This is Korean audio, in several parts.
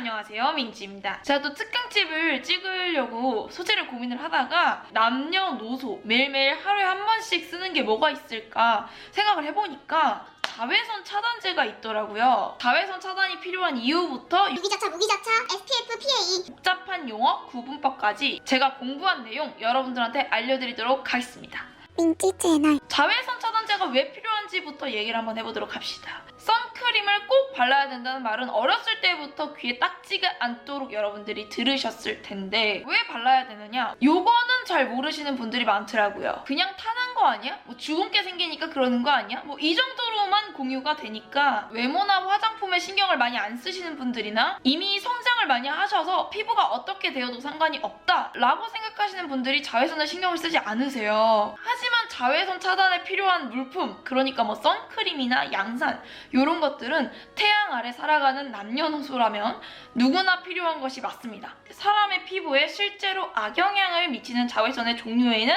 안녕하세요, 민지입니다. 제가 또 특강집을 찍으려고 소재를 고민을 하다가 남녀노소 매일매일 하루에 한 번씩 쓰는 게 뭐가 있을까 생각을 해보니까 자외선 차단제가 있더라고요. 자외선 차단이 필요한 이유부터 무기자차, SPF, PA 복잡한 용어, 구분법까지 제가 공부한 내용 여러분들한테 알려드리도록 하겠습니다. 민지 채널. 자외선 차단제가 왜 필요한지부터 얘기를 한번 해보도록 합시다. 선크림을 꼭 발라야 된다는 말은 어렸을 때부터 귀에 딱지가 않도록 여러분들이 들으셨을 텐데 왜 발라야 되느냐? 요거는 잘 모르시는 분들이 많더라고요. 그냥 타는 거 아니야? 뭐 주근깨 생기니까 그러는 거 아니야? 뭐 이 정도로만 공유가 되니까 외모나 화장품에 신경을 많이 안 쓰시는 분들이나 이미 성장을 많이 하셔서 피부가 어떻게 되어도 상관이 없다라고 생각하시는 분들이 자외선에 신경을 쓰지 않으세요. 하지만 자외선 차단에 필요한 물품, 그러니까 뭐 선크림이나 양산 이런 것들은 태양 아래 살아가는 남녀노소라면 누구나 필요한 것이 맞습니다. 사람의 피부에 실제로 악영향을 미치는 자외선의 종류에는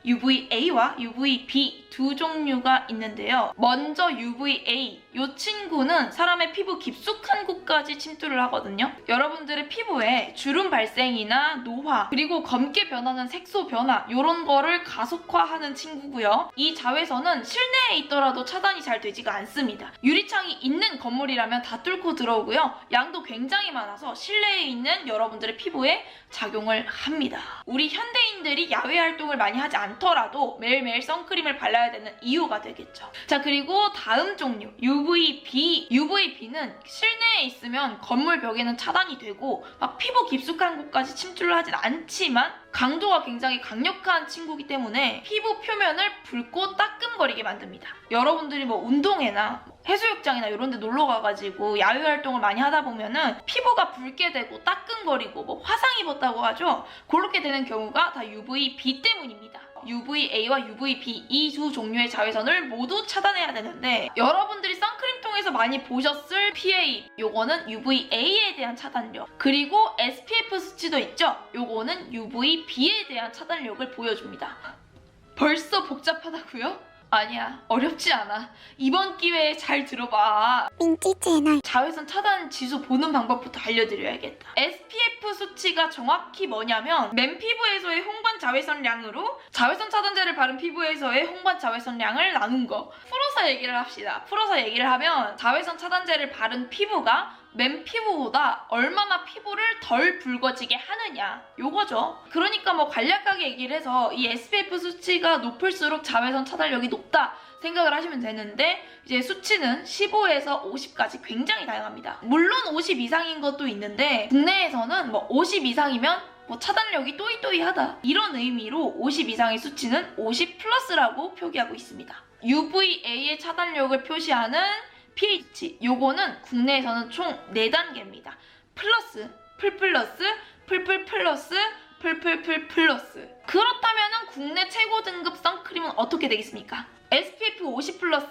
UVA와 UVB 두 종류가 있는데요. 먼저 UVA, 이 친구는 사람의 피부 깊숙한 곳까지 침투를 하거든요. 여러분들의 피부에 주름 발생이나 노화, 그리고 검게 변하는 색소 변화 이런 거를 가속화하는 친구고요. 이 자외선은 실내에 있더라도 차단이 잘 되지가 않습니다. 유리창이 있는 건물이라면 다 뚫고 들어오고요. 양도 굉장히 많아서 실내에 있는 여러분들의 피부에 작용을 합니다. 우리 현대인들이 야외 활동을 많이 하지 않더라도 매일매일 선크림을 발라야 되는 이유가 되겠죠. 자, 그리고 다음 종류 UVB. UVB는 실내에 있으면 건물 벽에는 차단이 되고 막 피부 깊숙한 곳까지 침투를 하진 않지만 강도가 굉장히 강력한 친구이기 때문에 피부 표면을 붉고 따끔거리게 만듭니다. 여러분들이 뭐 운동회나 해수욕장이나 이런 데 놀러 가가지고 야외 활동을 많이 하다 보면은 피부가 붉게 되고 따끔거리고 뭐 화상 입었다고 하죠. 그렇게 되는 경우가 다 UVB 때문입니다. UVA와 UVB 이 두 종류의 자외선을 모두 차단해야 되는데 여러분들이 선크림통에서 많이 보셨을 PA, 요거는 UVA에 대한 차단력, 그리고 SPF 수치도 있죠. 요거는 UVB에 대한 차단력을 보여줍니다. 벌써 복잡하다고요? 아니야, 어렵지 않아. 이번 기회에 잘 들어봐. 민지 채널. 자외선 차단 지수 보는 방법부터 알려드려야겠다. SPF 수치가 정확히 뭐냐면 맨피부에서의 홍반 자외선량으로 자외선 차단제를 바른 피부에서의 홍반 자외선량을 나눈 거. 풀어서 얘기를 합시다. 풀어서 얘기를 하면 자외선 차단제를 바른 피부가 맨 피부보다 얼마나 피부를 덜 붉어지게 하느냐, 요거죠. 그러니까 뭐 간략하게 얘기를 해서 이 SPF 수치가 높을수록 자외선 차단력이 높다 생각을 하시면 되는데 이제 수치는 15에서 50까지 굉장히 다양합니다. 물론 50 이상인 것도 있는데 국내에서는 뭐 50 이상이면 뭐 차단력이 또이또이하다 이런 의미로 50 이상의 수치는 50 플러스라고 표기하고 있습니다. UVA의 차단력을 표시하는 pH, 요거는 국내에서는 총 4단계입니다. 플러스, 풀플러스, 풀풀플러스, 풀풀풀플러스. 그렇다면 국내 최고 등급 선크림은 어떻게 되겠습니까? SPF 50 플러스,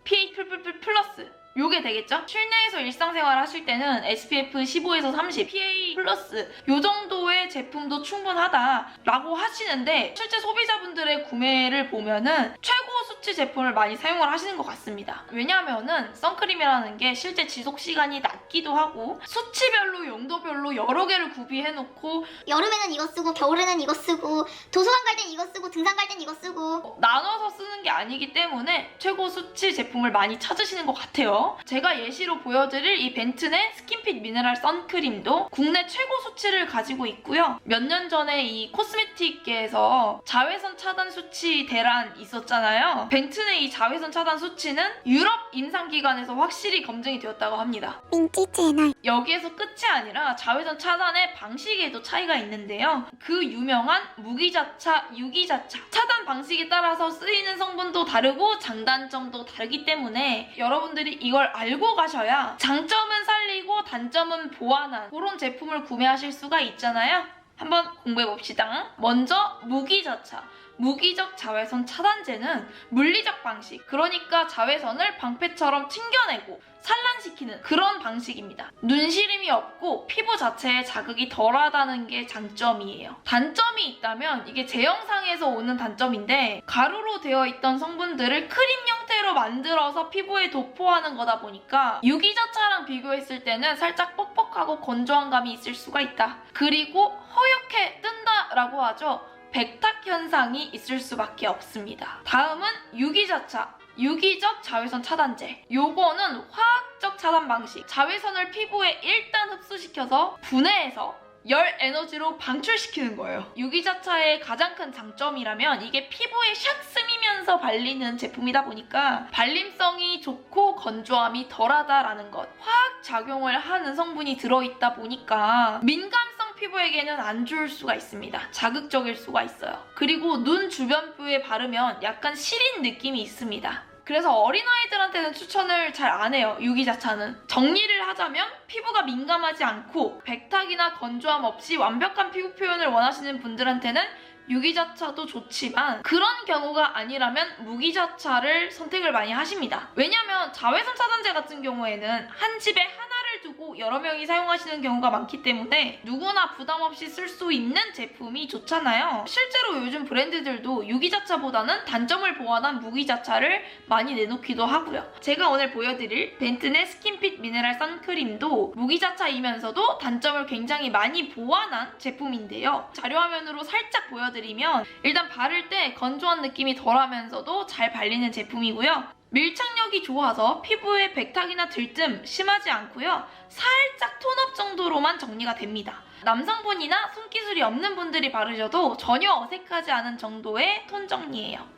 pH 풀풀풀 플러스. 요게 되겠죠? 실내에서 일상생활 하실 때는 SPF 15에서 30, PA 플러스 요 정도의 제품도 충분하다라고 하시는데 실제 소비자분들의 구매를 보면은 최고 수치 제품을 많이 사용을 하시는 것 같습니다. 왜냐면은 선크림이라는 게 실제 지속 시간이 낮기도 하고 수치별로 용도별로 여러 개를 구비해놓고 여름에는 이거 쓰고 겨울에는 이거 쓰고 도서관 갈 땐 이거 쓰고 등산 갈 땐 이거 쓰고 나눠서 쓰는 게 아니기 때문에 최고 수치 제품을 많이 찾으시는 것 같아요. 제가 예시로 보여드릴 이 벤튼의 스킨핏 미네랄 선크림도 국내 최고 수치를 가지고 있고요. 몇 년 전에 이 코스메틱계에서 자외선 차단 수치 대란 있었잖아요. 벤튼의 이 자외선 차단 수치는 유럽 임상기관에서 확실히 검증이 되었다고 합니다. 민지 채널. 여기에서 끝이 아니라 자외선 차단의 방식에도 차이가 있는데요. 그 유명한 무기자차, 유기자차 차단 방식에 따라서 쓰이는 성분도 다르고 장단점도 다르기 때문에 여러분들이 이걸 알고 가셔야 장점은 살리고 단점은 보완한 그런 제품을 구매하실 수가 있잖아요. 한번 공부해봅시다. 먼저 무기자차. 무기적 자외선 차단제는 물리적 방식, 그러니까 자외선을 방패처럼 튕겨내고 산란시키는 그런 방식입니다. 눈시림이 없고 피부 자체에 자극이 덜하다는 게 장점이에요. 단점이 있다면 이게 제형상에서 오는 단점인데 가루로 되어 있던 성분들을 크림 형태로 만들어서 피부에 도포하는 거다 보니까 유기자차랑 비교했을 때는 살짝 뻑뻑하고 건조한 감이 있을 수가 있다. 그리고 허옇게 뜬다라고 하죠. 백탁 현상이 있을 수밖에 없습니다. 다음은 유기자차. 유기적 자외선 차단제. 요거는 화학적 차단 방식. 자외선을 피부에 일단 흡수시켜서 분해해서 열 에너지로 방출시키는 거예요. 유기자차의 가장 큰 장점이라면 이게 피부에 샥 스미면서 발리는 제품이다 보니까 발림성이 좋고 건조함이 덜하다라는 것. 화학 작용을 하는 성분이 들어있다 보니까 민감성 피부에게는 안 좋을 수가 있습니다. 자극적일 수가 있어요. 그리고 눈 주변부에 바르면 약간 시린 느낌이 있습니다. 그래서 어린아이들한테는 추천을 잘 안 해요. 유기자차는. 정리를 하자면 피부가 민감하지 않고 백탁이나 건조함 없이 완벽한 피부 표현을 원하시는 분들한테는 유기자차도 좋지만 그런 경우가 아니라면 무기자차를 선택을 많이 하십니다. 왜냐면 자외선 차단제 같은 경우에는 한 집에 하나를 두고 여러 명이 사용하시는 경우가 많기 때문에 누구나 부담 없이 쓸 수 있는 제품이 좋잖아요. 실제로 요즘 브랜드들도 유기자차보다는 단점을 보완한 무기자차를 많이 내놓기도 하고요. 제가 오늘 보여드릴 벤튼의 스킨핏 미네랄 선크림도 무기자차이면서도 단점을 굉장히 많이 보완한 제품인데요. 자료화면으로 살짝 보여드리면 일단 바를 때 건조한 느낌이 덜하면서도 잘 발리는 제품이고요. 밀착력이 좋아서 피부에 백탁이나 들뜸 심하지 않고요. 살짝 톤업 정도로만 정리가 됩니다. 남성분이나 손기술이 없는 분들이 바르셔도 전혀 어색하지 않은 정도의 톤 정리예요.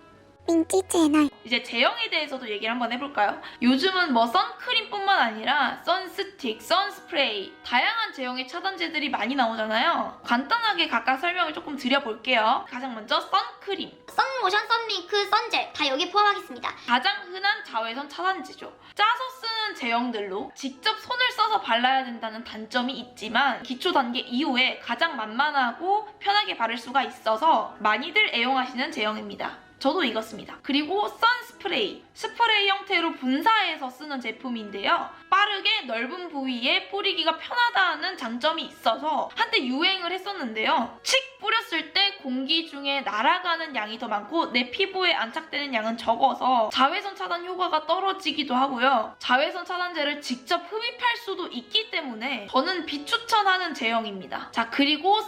민지 채널. 이제 제형에 대해서도 얘기를 한번 해볼까요? 요즘은 뭐 선크림뿐만 아니라 선스틱, 선스프레이 다양한 제형의 차단제들이 많이 나오잖아요. 간단하게 각각 설명을 조금 드려볼게요. 가장 먼저 선크림. 선로션, 선밀크, 선젤 다 여기 포함하겠습니다. 가장 흔한 자외선 차단제죠. 짜서 쓰는 제형들로 직접 손을 써서 발라야 된다는 단점이 있지만 기초 단계 이후에 가장 만만하고 편하게 바를 수가 있어서 많이들 애용하시는 제형입니다. 저도 이거 씁니다. 그리고 선스프레이. 스프레이 형태로 분사해서 쓰는 제품인데요. 빠르게 넓은 부위에 뿌리기가 편하다는 장점이 있어서 한때 유행을 했었는데요. 칙 뿌렸을 때 공기 중에 날아가는 양이 더 많고 내 피부에 안착되는 양은 적어서 자외선 차단 효과가 떨어지기도 하고요. 자외선 차단제를 직접 흡입할 수도 있기 때문에 저는 비추천하는 제형입니다. 자, 그리고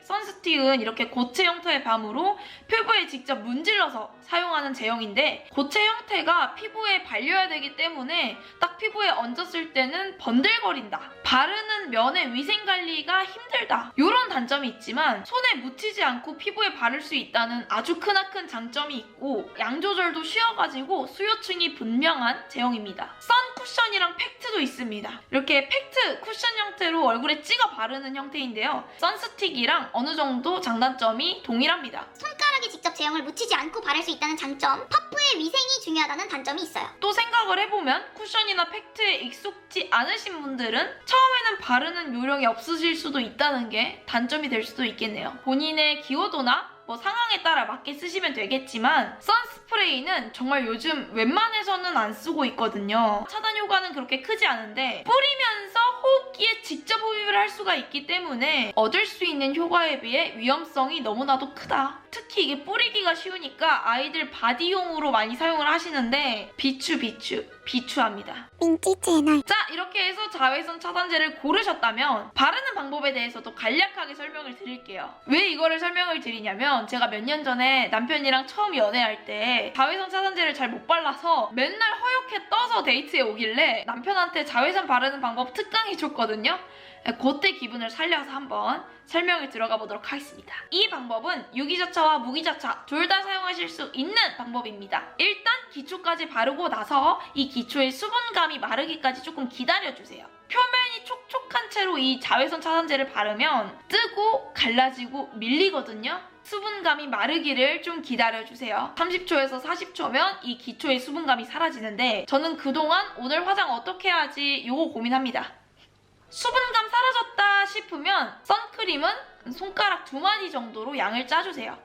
선스틱은 이렇게 고체 형태의 밤으로 피부에 직접 문질러서 사용하는 제형인데 고체 형태가 피부에 발려야 되기 때문에 딱 피부에 얹었을 때는 번들거린다. 바르는 면의 위생관리가 힘들다. 이런 단점이 있지만 손에 묻히지 않고 피부에 바를 수 있다는 아주 크나큰 장점이 있고 양 조절도 쉬워가지고 수요층이 분명한 제형입니다. 선 쿠션이랑 팩트도 있습니다. 이렇게 팩트 쿠션 형태로 얼굴에 찍어 바르는 형태인데요. 선스틱이랑 어느 정도 장단점이 동일합니다. 손가락에 직접 제형을 묻히지 않고 바를 수 있다는 장점, 퍼프의 위생이 중요하다는 단점이 있어요. 또 생각을 해보면 쿠션이나 팩트에 익숙지 않으신 분들은 처음에는 바르는 요령이 없으실 수도 있다는 게 단점이 될 수도 있겠네요. 본인의 기호도나 뭐 상황에 따라 맞게 쓰시면 되겠지만 선스프레이는 정말 요즘 웬만해서는 안 쓰고 있거든요. 차단 효과는 그렇게 크지 않은데 뿌리면서 호흡기에 직접 흡입을 할 수가 있기 때문에 얻을 수 있는 효과에 비해 위험성이 너무나도 크다. 특히 이게 뿌리기가 쉬우니까 아이들 바디용으로 많이 사용을 하시는데 비추합니다. 민지 채널. 자, 이렇게 해서 자외선 차단제를 고르셨다면 바르는 방법에 대해서도 간략하게 설명을 드릴게요. 왜 이거를 설명을 드리냐면 제가 몇 년 전에 남편이랑 처음 연애할 때 자외선 차단제를 잘 못 발라서 맨날 허옇게 떠서 데이트에 오길래 남편한테 자외선 바르는 방법 특강해 줬거든요. 그때 기분을 살려서 한번 설명을 들어가 보도록 하겠습니다. 이 방법은 유기자차와 무기자차 둘 다 사용하실 수 있는 방법입니다. 일단 기초까지 바르고 나서 이 기초의 수분감이 마르기까지 조금 기다려주세요. 표면이 촉촉한 채로 이 자외선 차단제를 바르면 뜨고 갈라지고 밀리거든요. 수분감이 마르기를 좀 기다려주세요. 30초에서 40초면 이 기초의 수분감이 사라지는데 저는 그동안 오늘 화장 어떻게 하지 요거 고민합니다. 수분감 사라졌다 싶으면 선크림은 손가락 2마디 정도로 양을 짜주세요.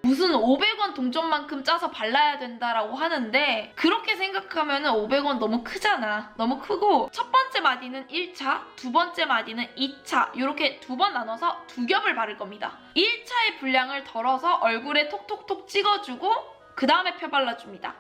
무슨 500원 동전만큼 짜서 발라야 된다라고 하는데 그렇게 생각하면 500원 너무 크잖아. 너무 크고 첫 번째 마디는 1차, 두 번째 마디는 2차 이렇게 두 번 나눠서 두 겹을 바를 겁니다. 1차의 분량을 덜어서 얼굴에 톡톡톡 찍어주고 그 다음에 펴발라줍니다.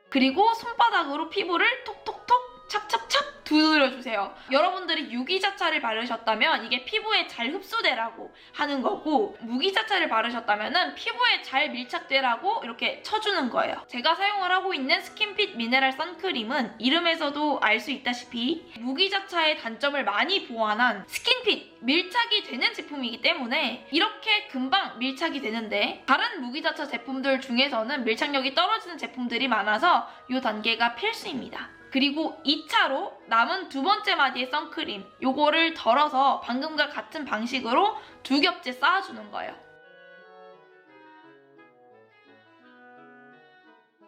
그리고 손바닥으로 피부를 톡톡톡 찹찹찹 두드려주세요. 여러분들이 유기자차를 바르셨다면 이게 피부에 잘 흡수되라고 하는 거고 무기자차를 바르셨다면 피부에 잘 밀착되라고 이렇게 쳐주는 거예요. 제가 사용을 하고 있는 스킨핏 미네랄 선크림은 이름에서도 알 수 있다시피 무기자차의 단점을 많이 보완한 스킨핏 밀착이 되는 제품이기 때문에 이렇게 금방 밀착이 되는데 다른 무기자차 제품들 중에서는 밀착력이 떨어지는 제품들이 많아서 이 단계가 필수입니다. 그리고 2차로 남은 두 번째 마디의 선크림 요거를 덜어서 방금과 같은 방식으로 두 겹째 쌓아주는 거예요.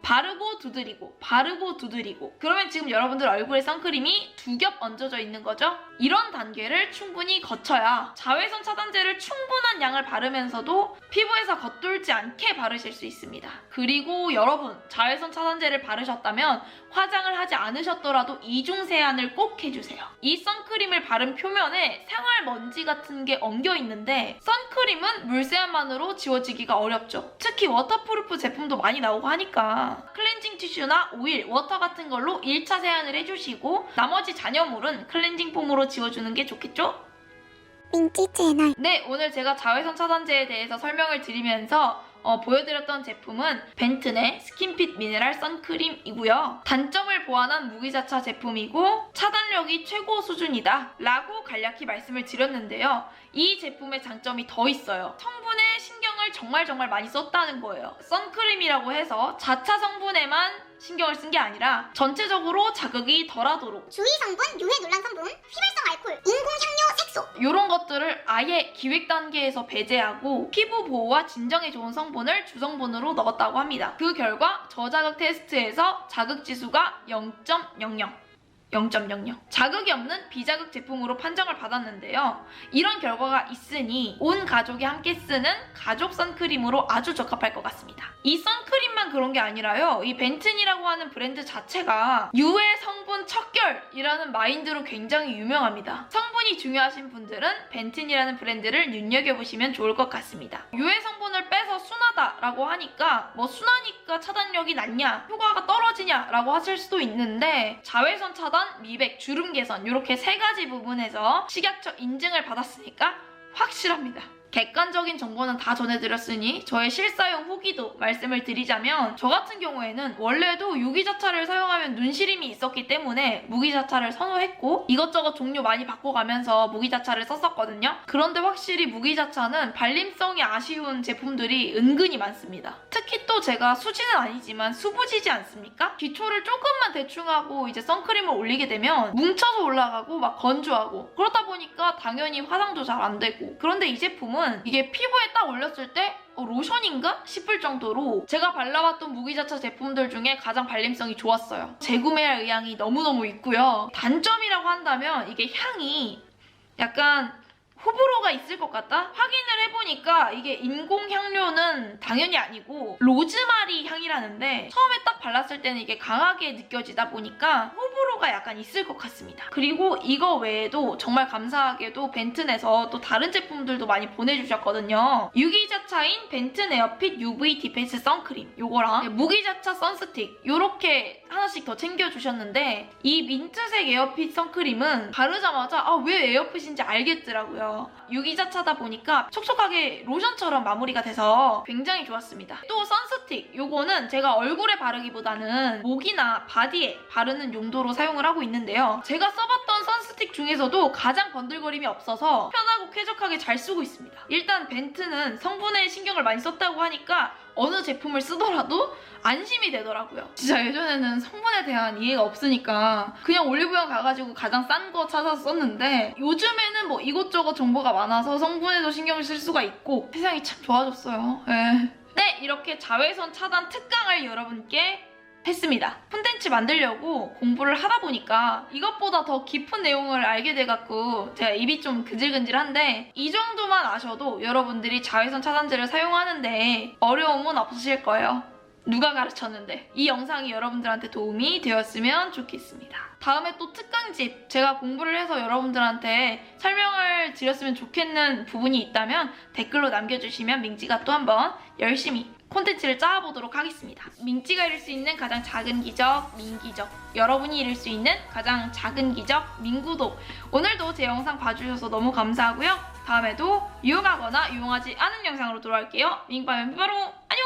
바르고 두드리고 바르고 두드리고 그러면 지금 여러분들 얼굴에 선크림이 두 겹 얹어져 있는 거죠? 이런 단계를 충분히 거쳐야 자외선 차단제를 충분한 양을 바르면서도 피부에서 겉돌지 않게 바르실 수 있습니다. 그리고 여러분 자외선 차단제를 바르셨다면 화장을 하지 않으셨더라도 이중 세안을 꼭 해주세요. 이 선크림을 바른 표면에 생활 먼지 같은 게 엉겨 있는데 선크림은 물세안만으로 지워지기가 어렵죠. 특히 워터프루프 제품도 많이 나오고 하니까 클렌징 티슈나 오일, 워터 같은 걸로 1차 세안을 해주시고 나머지 잔여물은 클렌징 폼으로 지워주는 게 좋겠죠? 민지 채널. 네, 오늘 제가 자외선 차단제에 대해서 설명을 드리면서 보여드렸던 제품은 벤튼의 스킨핏 미네랄 선크림이고요. 단점을 보완한 무기자차 제품이고 차단력이 최고 수준이다 라고 간략히 말씀을 드렸는데요. 이 제품의 장점이 더 있어요. 성분에 신경을 정말 많이 썼다는 거예요. 선크림이라고 해서 자차 성분에만 신경을 쓴 게 아니라 전체적으로 자극이 덜하도록 주의 성분, 유해 논란 성분, 휘발성 알코올, 인공향료, 색소 이런 것들을 아예 기획 단계에서 배제하고 피부 보호와 진정에 좋은 성분을 주성분으로 넣었다고 합니다. 그 결과 저자극 테스트에서 자극 지수가 0.00 자극이 없는 비자극 제품으로 판정을 받았는데요. 이런 결과가 있으니 온 가족이 함께 쓰는 가족 선크림으로 아주 적합할 것 같습니다. 이 선크림만 그런 게 아니라요. 이 벤튼이라고 하는 브랜드 자체가 유해 성분 척결이라는 마인드로 굉장히 유명합니다. 성분이 중요하신 분들은 벤튼이라는 브랜드를 눈여겨보시면 좋을 것 같습니다. 유해 성분을 빼서 순하다라고 하니까 뭐 순하니까 차단력이 낮냐, 효과가 떨어지냐라고 하실 수도 있는데 자외선 차단, 미백, 주름 개선 이렇게 세 가지 부분에서 식약처 인증을 받았으니까 확실합니다. 객관적인 정보는 다 전해드렸으니 저의 실사용 후기도 말씀을 드리자면 저 같은 경우에는 원래도 유기자차를 사용하면 눈시림이 있었기 때문에 무기자차를 선호했고 이것저것 종류 많이 바꿔가면서 무기자차를 썼었거든요. 그런데 확실히 무기자차는 발림성이 아쉬운 제품들이 은근히 많습니다. 특히 또 제가 수지는 아니지만 수부지지 않습니까? 기초를 조금만 대충 하고 이제 선크림을 올리게 되면 뭉쳐서 올라가고 막 건조하고 그러다 보니까 당연히 화장도 잘 안 되고 그런데 이 제품은 이게 피부에 딱 올렸을 때 로션인가 싶을 정도로 제가 발라봤던 무기자차 제품들 중에 가장 발림성이 좋았어요. 재구매할 의향이 너무너무 있고요. 단점이라고 한다면 이게 향이 약간 호불호가 있을 것 같다? 확인을 해보니까 이게 인공향료는 당연히 아니고 로즈마리 향이라는데 처음에 딱 발랐을 때는 이게 강하게 느껴지다 보니까 호불호가 약간 있을 것 같습니다. 그리고 이거 외에도 정말 감사하게도 벤튼에서 또 다른 제품들도 많이 보내주셨거든요. 유기자차인 벤튼 에어핏 UV 디펜스 선크림 요거랑 무기자차 선스틱 요렇게 하나씩 더 챙겨주셨는데 이 민트색 에어핏 선크림은 바르자마자 왜 에어핏인지 알겠더라고요. 유기자차다 보니까 촉촉하게 로션처럼 마무리가 돼서 굉장히 좋았습니다. 또 선스틱 요거는 제가 얼굴에 바르기보다는 목이나 바디에 바르는 용도로 사용을 하고 있는데요. 제가 써봤던 선스틱 중에서도 가장 번들거림이 없어서 편하고 쾌적하게 잘 쓰고 있습니다. 일단 벤튼은 성분에 신경을 많이 썼다고 하니까 어느 제품을 쓰더라도 안심이 되더라고요. 진짜 예전에는 성분에 대한 이해가 없으니까 그냥 올리브영 가가지고 가장 싼 거 찾아서 썼는데 요즘에는 뭐 이것저것 정보가 많아서 성분에도 신경을 쓸 수가 있고 세상이 참 좋아졌어요. 네, 이렇게 자외선 차단 특강을 여러분께 했습니다. 콘텐츠 만들려고 공부를 하다 보니까 이것보다 더 깊은 내용을 알게 돼갖고 제가 입이 좀 근질근질한데 이 정도만 아셔도 여러분들이 자외선 차단제를 사용하는데 어려움은 없으실 거예요. 누가 가르쳤는데. 이 영상이 여러분들한테 도움이 되었으면 좋겠습니다. 다음에 또 특강집, 제가 공부를 해서 여러분들한테 설명을 드렸으면 좋겠는 부분이 있다면 댓글로 남겨주시면 민지가 또 한번 열심히 콘텐츠를 짜보도록 하겠습니다. 민지가 이룰 수 있는 가장 작은 기적, 민기적. 여러분이 이룰 수 있는 가장 작은 기적, 민구독. 오늘도 제 영상 봐주셔서 너무 감사하고요. 다음에도 유용하거나 유용하지 않은 영상으로 돌아올게요. 민빠면 바로 안녕!